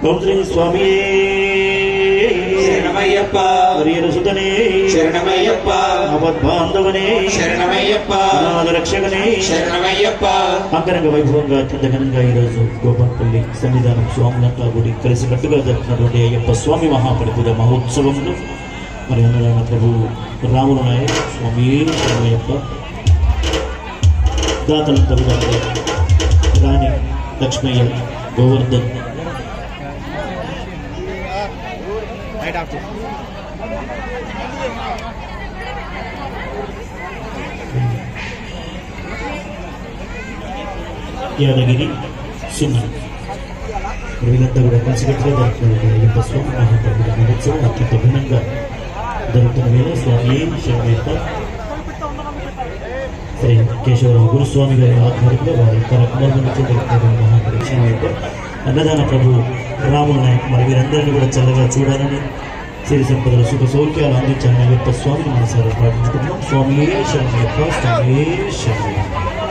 ఓం శ్రీ స్వామి శరణమయ్యప్ప హరిహరసుతనే శరణమయ్యప్ప ఆపద్బాంధవనే శరణమయ్యప్ప అనాథ రక్షకనే శరణమయ్యప్ప. అంగరంగ వైభవంగా అత్యంతఘనంగా ఈరోజు గోపాలపల్లి సన్నిధానం స్వాములంతా గుడి కలిసికట్టుగా జరుపుతున్నటువంటి అయ్యప్ప స్వామి మహాపరిపూజ మహోత్సవంలో మరి అన్నదాన ప్రభు రాముల నాయక్ స్వామి శరణమయ్యప్ప దాతలంతా కూడా రాణి లక్ష్మయ్య గోవర్ధన్ యాదగిరి సున్నా వీళ్ళంతా కూడా కలిసికట్టుగా జరుపుతున్నారు అయ్యప్ప స్వామి మహాప్రభుల మహోత్సవం అత్యంత భిన్నంగా జరుగుతున్న వేళ స్వామి శరణమయ్యప్ప శ్రీ కేశవరావు గురుస్వామి గారి ఆధ్వర్యంలో వారి కార్యక్రమాల నుంచి జరుగుతున్న మహాప్రభు శరణమయ్యప్ప అన్నదాన ప్రభు రాముల నాయక్ మరి వీరందరినీ కూడా చల్లగా చూడాలని సిరి సంపదలు సుఖ సౌఖ్యాలు అందించాలని అయ్యప్ప స్వామిని మనసారా ప్రార్థించుకుంటున్నాం. స్వామి శరణమయ్యప్ప స్వామి శరణమయ్యప్ప.